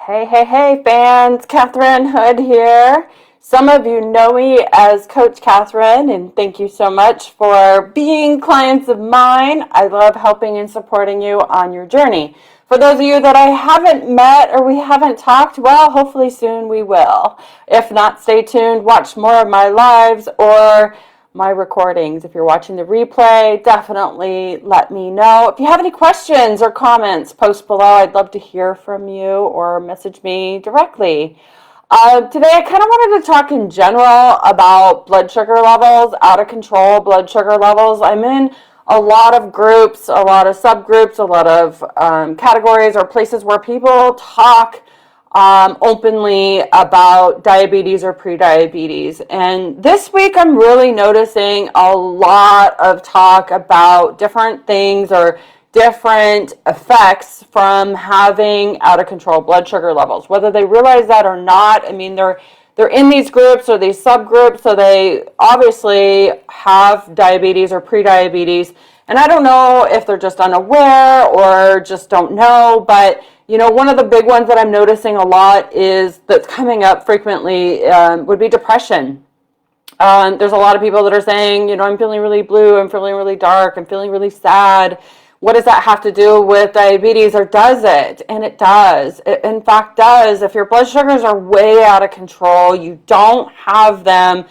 Hey, fans, Catherine Hood here. Some of you know me as Coach Catherine, and thank you so much for being clients of mine. I love helping and supporting you on your journey. For those of you that I haven't met or we haven't talked, well, hopefully soon we will. If not, stay tuned, watch more of my lives or my recordings. If you're watching the replay, definitely let me know. If you have any questions or comments, post below. I'd love to hear from you or message me directly. Today, I kind of wanted to talk in general about blood sugar levels, out of control blood sugar levels. I'm in a lot of groups, a lot of subgroups, a lot of categories or places where people talk openly about diabetes or prediabetes. And this week I'm really noticing a lot of talk about different things or different effects from having out of control blood sugar levels, whether they realize that or not. I mean, they're in these groups or these subgroups, so they obviously have diabetes or prediabetes. And I don't know if they're just unaware or just don't know, but you know, one of the big ones that I'm noticing a lot is that's coming up frequently would be depression. There's a lot of people that are saying, you know, I'm feeling really blue, I'm feeling really dark, I'm feeling really sad. What does that have to do with diabetes, or does it? And it does. It in fact does. If your blood sugars are way out of control, you don't have them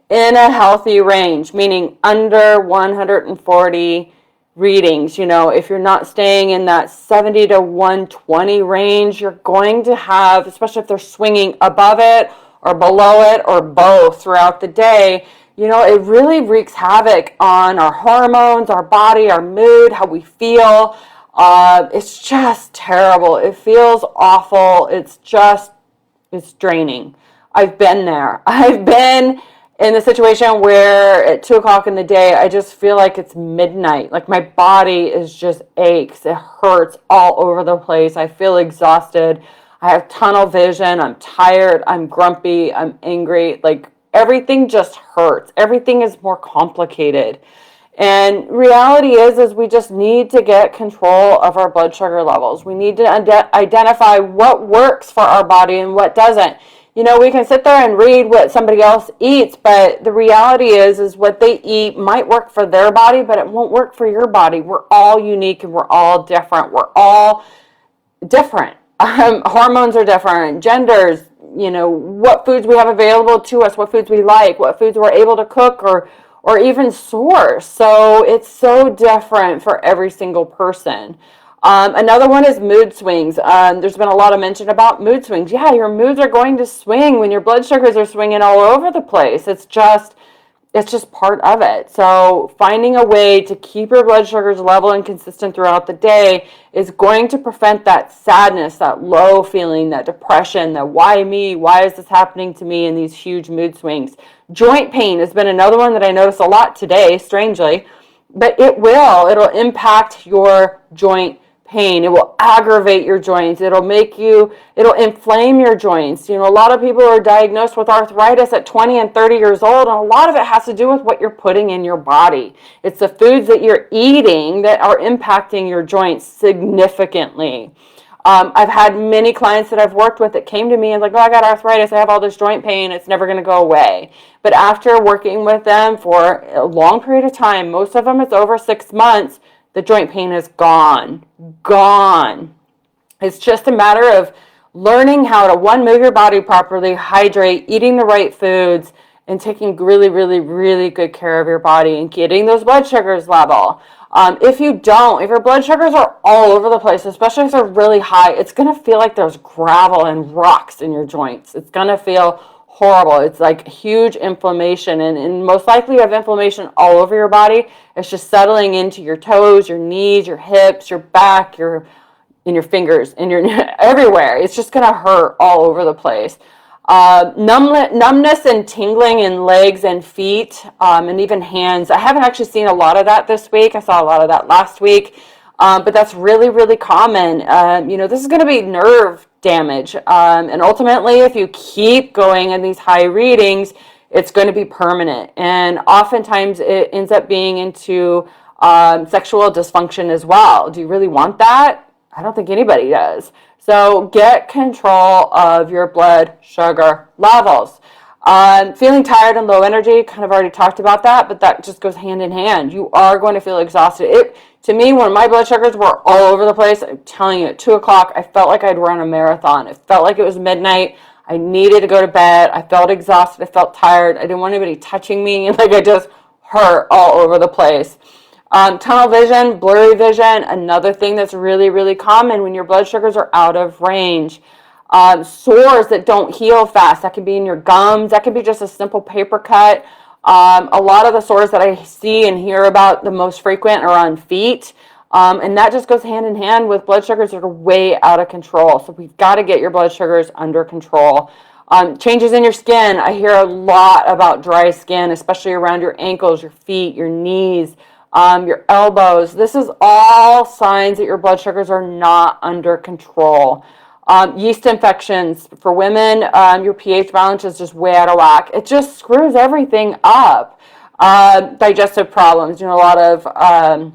in a healthy range, meaning under 140 readings. You know, if you're not staying in that 70 to 120 range, you're going to have, especially if they're swinging above it or below it or both throughout the day, you know, it really wreaks havoc on our hormones, our body, our mood, how we feel. It's just terrible. It feels awful. It's draining. I've been there. I've been in the situation where at 2 o'clock in the day, I just feel like it's midnight. Like my body is just aches. It hurts all over the place. I feel exhausted. I have tunnel vision. I'm tired. I'm grumpy. I'm angry. Like everything just hurts. Everything is more complicated. And reality is we just need to get control of our blood sugar levels. We need to identify what works for our body and what doesn't. You know, we can sit there and read what somebody else eats, but the reality is what they eat might work for their body, but it won't work for your body. We're all unique and we're all different. We're all different. Hormones are different, genders, you know, what foods we have available to us, what foods we like, what foods we're able to cook or even source. So it's so different for every single person. Another one is mood swings. There's been a lot of mention about mood swings. Yeah, your moods are going to swing when your blood sugars are swinging all over the place. It's just part of it. So finding a way to keep your blood sugars level and consistent throughout the day is going to prevent that sadness, that low feeling, that depression, that why me, why is this happening to me, and these huge mood swings. Joint pain has been another one that I notice a lot today, strangely, but it'll impact your joint pain. It will aggravate your joints. It'll inflame your joints. You know, a lot of people are diagnosed with arthritis at 20 and 30 years old, and a lot of it has to do with what you're putting in your body. It's the foods that you're eating that are impacting your joints significantly. I've had many clients that I've worked with that came to me and like, oh, I got arthritis, I have all this joint pain, it's never going to go away. But after working with them for a long period of time, most of them it's over 6 months, the joint pain is gone. It's just a matter of learning how to, one, move your body properly, hydrate, eating the right foods, and taking really, really, really good care of your body and getting those blood sugars level. If your blood sugars are all over the place, especially if they're really high, it's going to feel like there's gravel and rocks in your joints. It's going to feel horrible. It's like huge inflammation, and most likely you have inflammation all over your body. It's just settling into your toes, your knees, your hips, your back, in your fingers, in your everywhere. It's just going to hurt all over the place. Numbness and tingling in legs and feet, and even hands. I haven't actually seen a lot of that this week. I saw a lot of that last week, but that's really, really common. You know, this is going to be nerve damage, and ultimately, if you keep going in these high readings, it's going to be permanent. And oftentimes, it ends up being into sexual dysfunction as well. Do you really want that? I don't think anybody does. So get control of your blood sugar levels. Feeling tired and low energy, kind of already talked about that, but that just goes hand in hand. You are going to feel exhausted. To me, when my blood sugars were all over the place, I'm telling you, at 2 o'clock, I felt like I'd run a marathon. It felt like it was midnight. I needed to go to bed. I felt exhausted. I felt tired. I didn't want anybody touching me. Like I just hurt all over the place. Tunnel vision, blurry vision, another thing that's really, really common when your blood sugars are out of range. Sores that don't heal fast, that can be in your gums, that can be just a simple paper cut. A lot of the sores that I see and hear about the most frequent are on feet. And that just goes hand in hand with blood sugars that are way out of control. So we've got to get your blood sugars under control. Changes in your skin. I hear a lot about dry skin, especially around your ankles, your feet, your knees, your elbows. This is all signs that your blood sugars are not under control. Yeast infections for women, your pH balance is just way out of whack. It just screws everything up. Digestive problems, a lot of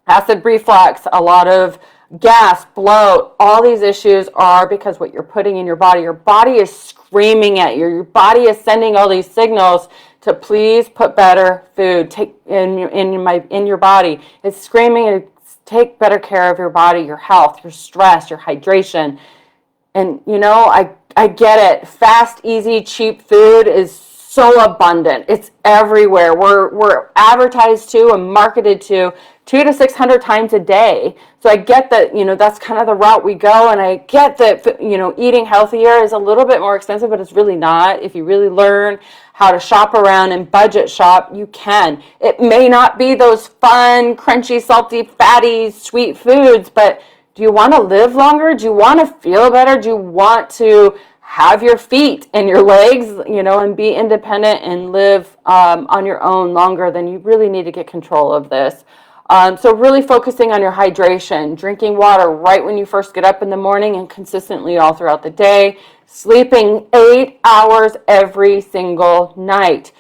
acid reflux, a lot of gas, bloat. All these issues are because what you're putting in your body is screaming at you. Your body is sending all these signals to please put better food in your body. It's screaming to take better care of your body, your health, your stress, your hydration. And I get it. Fast, easy, cheap food is so abundant. It's everywhere. We're advertised to and marketed to 200 to 600 times a day. So I get that, that's kind of the route we go. And I get that, eating healthier is a little bit more expensive, but it's really not. If you really learn how to shop around and budget shop, you can. It may not be those fun, crunchy, salty, fatty, sweet foods, but do you want to live longer? Do you want to feel better? Do you want to have your feet and your legs, and be independent and live on your own longer? Then you really need to get control of this. So really focusing on your hydration, drinking water right when you first get up in the morning and consistently all throughout the day, sleeping 8 hours every single night.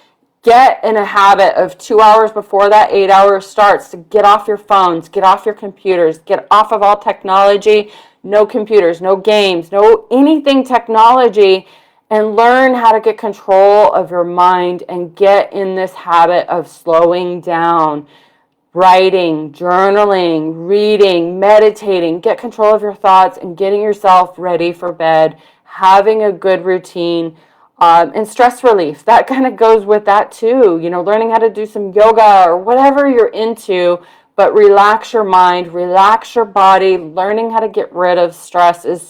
Get in a habit of 2 hours before that 8 hours starts to get off your phones, get off your computers, get off of all technology, no computers, no games, no anything technology, and learn how to get control of your mind and get in this habit of slowing down. Writing, journaling, reading, meditating, get control of your thoughts and getting yourself ready for bed, having a good routine. And stress relief, that kind of goes with that too. Learning how to do some yoga or whatever you're into, but relax your mind, relax your body. Learning how to get rid of stress is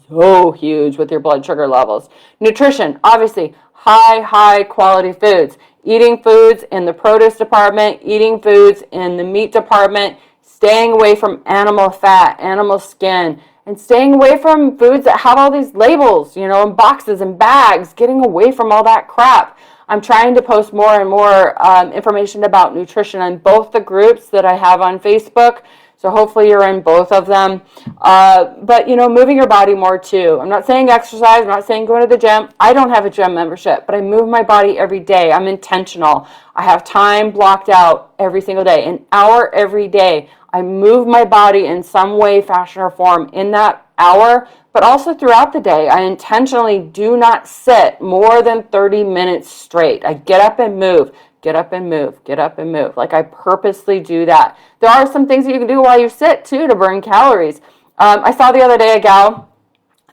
so huge with your blood sugar levels. Nutrition, obviously, high quality foods. Eating foods in the produce department, eating foods in the meat department, staying away from animal fat, animal skin, and staying away from foods that have all these labels, in boxes and bags, getting away from all that crap. I'm trying to post more and more information about nutrition on both the groups that I have on Facebook. So hopefully you're in both of them. But, moving your body more too. I'm not saying exercise. I'm not saying go to the gym. I don't have a gym membership, but I move my body every day. I'm intentional. I have time blocked out every single day, an hour every day. I move my body in some way, fashion, or form in that hour, but also throughout the day. I intentionally do not sit more than 30 minutes straight. I get up and move, get up and move, get up and move. Like I purposely do that. There are some things that you can do while you sit too to burn calories. I saw the other day a gal,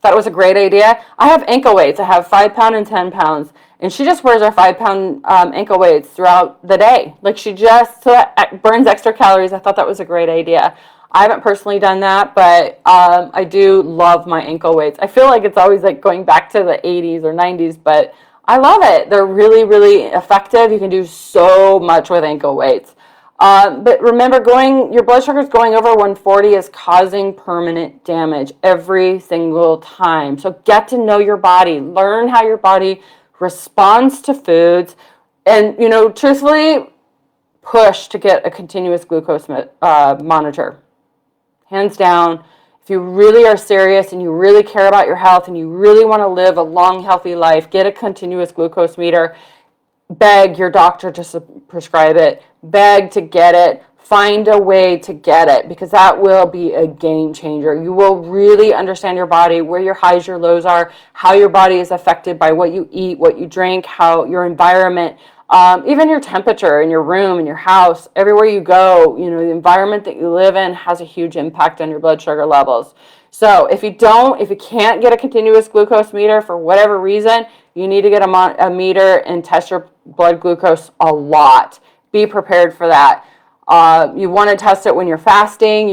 thought it was a great idea. I have ankle weights. I have 5 pound and 10 pounds. And she just wears her 5 pound ankle weights throughout the day. Like so that burns extra calories. I thought that was a great idea. I haven't personally done that, but I do love my ankle weights. I feel like it's always like going back to the 80s or 90s, but I love it. They're really, really effective. You can do so much with ankle weights. But remember, your blood sugars going over 140 is causing permanent damage every single time. So get to know your body. Learn how your body responds to foods. And, truthfully, push to get a continuous glucose monitor. Hands down. If you really are serious and you really care about your health and you really want to live a long, healthy life, get a continuous glucose meter. Beg your doctor to prescribe it. Beg to get it. find a way to get it, because that will be a game changer. You will really understand your body, where your highs, your lows are, how your body is affected by what you eat, what you drink, how your environment, even your temperature in your room, in your house, everywhere you go, the environment that you live in has a huge impact on your blood sugar levels. So if you can't get a continuous glucose meter for whatever reason, you need to get a meter and test your blood glucose a lot. Be prepared for that. You want to test it when you're fasting.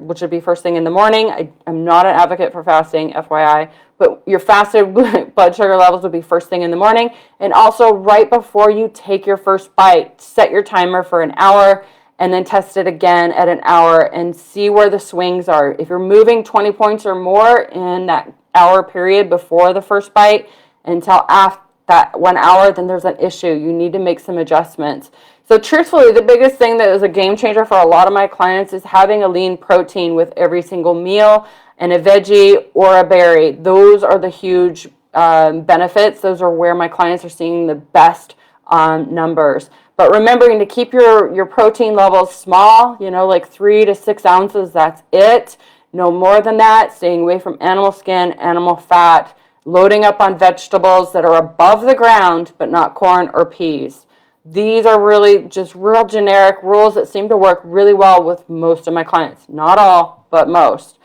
Which would be first thing in the morning. I'm not an advocate for fasting, FYI, but your fasted blood sugar levels would be first thing in the morning. And also right before you take your first bite, set your timer for an hour and then test it again at an hour and see where the swings are. If you're moving 20 points or more in that hour period before the first bite until after that 1 hour, then there's an issue. You need to make some adjustments. So truthfully, the biggest thing that is a game changer for a lot of my clients is having a lean protein with every single meal and a veggie or a berry. Those are the huge benefits. Those are where my clients are seeing the best numbers. But remembering to keep your protein levels small, like 3 to 6 ounces, that's it. No more than that. Staying away from animal skin, animal fat, loading up on vegetables that are above the ground, but not corn or peas. These are really just real generic rules that seem to work really well with most of my clients. Not all, but most.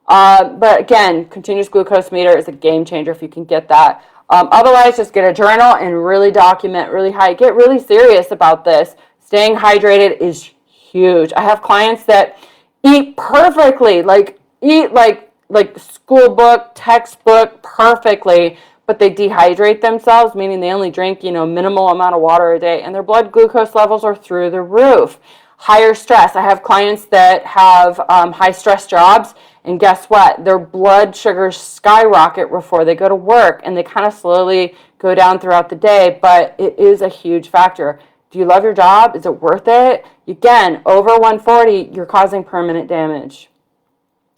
But again, continuous glucose meter is a game changer if you can get that. Otherwise, just get a journal and really document get really serious about this. Staying hydrated is huge. I have clients that eat perfectly, eat like school book, textbook perfectly, but they dehydrate themselves, meaning they only drink, minimal amount of water a day, and their blood glucose levels are through the roof. Higher stress. I have clients that have high stress jobs, and guess what? Their blood sugars skyrocket before they go to work, and they kind of slowly go down throughout the day, but it is a huge factor. Do you love your job? Is it worth it? Again, over 140, you're causing permanent damage.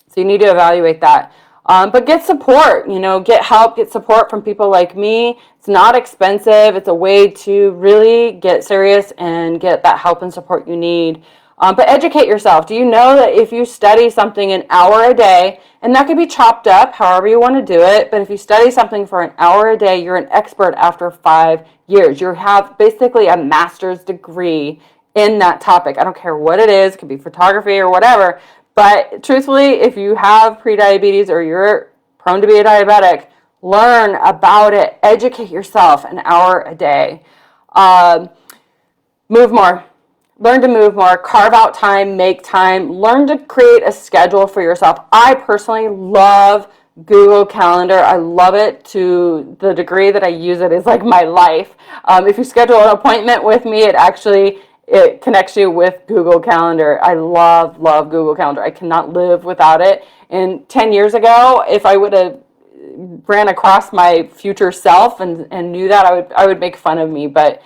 So you need to evaluate that. But get support, get help, get support from people like me. It's not expensive. It's a way to really get serious and get that help and support you need. But educate yourself. Do you know that if you study something an hour a day, and that could be chopped up however you want to do it, but if you study something for an hour a day, you're an expert after 5 years. You have basically a master's degree in that topic. I don't care what it is. It could be photography or whatever. But truthfully, if you have prediabetes or you're prone to be a diabetic, learn about it. Educate yourself an hour a day. Move more. Learn to move more. Carve out time. Make time. Learn to create a schedule for yourself. I personally love Google Calendar. I love it to the degree that I use it as like my life. If you schedule an appointment with me, it connects you with Google Calendar. I love Google Calendar. I cannot live without it. And 10 years ago, if I would have ran across my future self and knew that, I would make fun of me. But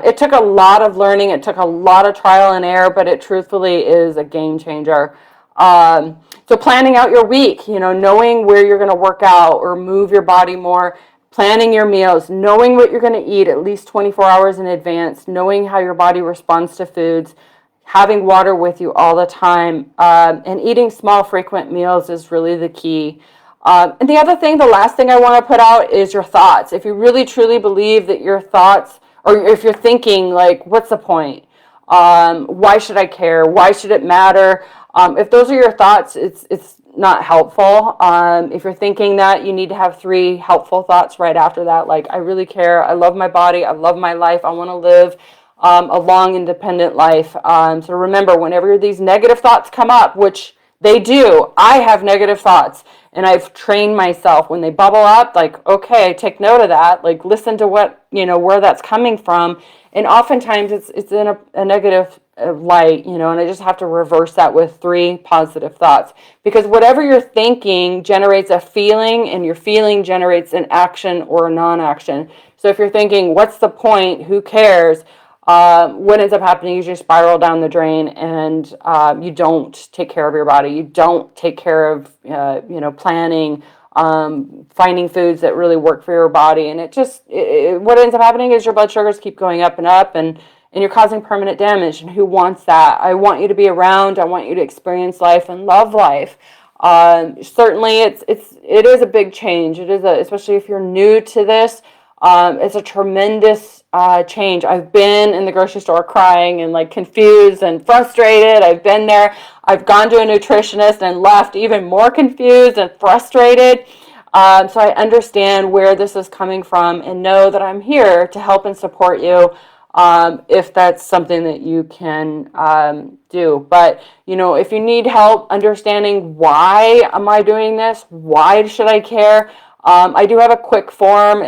it took a lot of learning. It took a lot of trial and error, but it truthfully is a game changer. So planning out your week, knowing where you're going to work out or move your body more, planning your meals, knowing what you're going to eat at least 24 hours in advance, knowing how your body responds to foods, having water with you all the time, and eating small, frequent meals is really the key. And the other thing, the last thing I want to put out is your thoughts. If you really, truly believe that your thoughts, or if you're thinking like, what's the point? Why should I care? Why should it matter? If those are your thoughts, it's not helpful. If you're thinking that, you need to have 3 helpful thoughts right after that. Like, I really care. I love my body. I love my life. I want to live a long, independent life. So remember, whenever these negative thoughts come up, which they do, I have negative thoughts, and I've trained myself when they bubble up, like, okay, take note of that. Like, listen to what, where that's coming from. And oftentimes it's in a negative light, and I just have to reverse that with 3 positive thoughts, because whatever you're thinking generates a feeling, and your feeling generates an action or a non-action. So if you're thinking, what's the point? Who cares? What ends up happening is you spiral down the drain, and you don't take care of your body. You don't take care of, planning, finding foods that really work for your body. And what ends up happening is your blood sugars keep going up and up, and and you're causing permanent damage. And who wants that? I want you to be around. I want you to experience life and love life. Certainly, it is a big change. It is especially if you're new to this. It's a tremendous change. I've been in the grocery store crying and like confused and frustrated. I've been there. I've gone to a nutritionist and left even more confused and frustrated. So I understand where this is coming from and know that I'm here to help and support you if that's something that you can do. But, if you need help understanding why am I doing this, why should I care, I do have a quick form.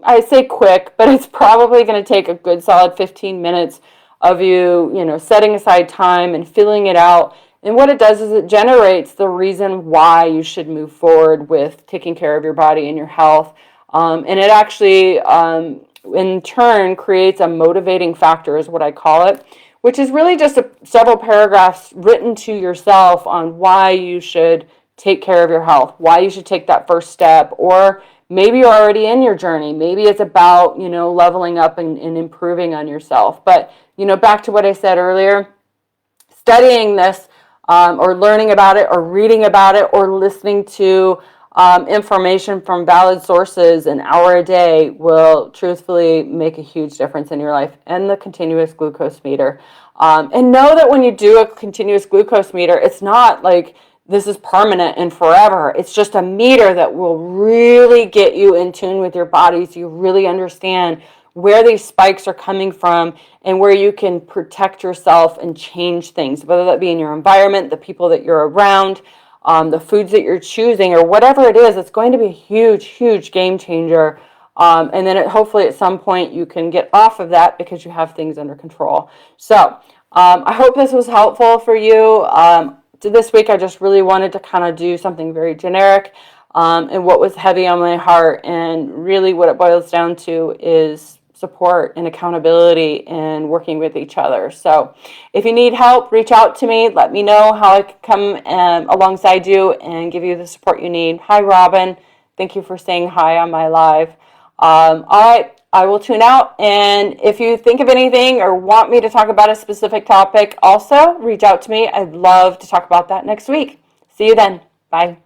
I say quick, but it's probably going to take a good solid 15 minutes of you, setting aside time and filling it out. And what it does is it generates the reason why you should move forward with taking care of your body and your health. And it actually, in turn, creates a motivating factor, is what I call it, which is really just several paragraphs written to yourself on why you should take care of your health, why you should take that first step, or maybe you're already in your journey. Maybe it's about, leveling up and improving on yourself. But, back to what I said earlier, studying this or learning about it or reading about it or listening to information from valid sources an hour a day will truthfully make a huge difference in your life. And the continuous glucose meter. And know that when you do a continuous glucose meter, it's not like this is permanent and forever. It's just a meter that will really get you in tune with your body so you really understand where these spikes are coming from and where you can protect yourself and change things, whether that be in your environment, the people that you're around, the foods that you're choosing, or whatever it is. It's going to be a huge, huge game changer. And then hopefully at some point you can get off of that because you have things under control. So I hope this was helpful for you. This week I just really wanted to kind of do something very generic and what was heavy on my heart. And really what it boils down to is support and accountability and working with each other. So if you need help, reach out to me. Let me know how I can come alongside you and give you the support you need. Hi, Robin. Thank you for saying hi on my live. All right, I will tune out. And if you think of anything or want me to talk about a specific topic, also reach out to me. I'd love to talk about that next week. See you then. Bye.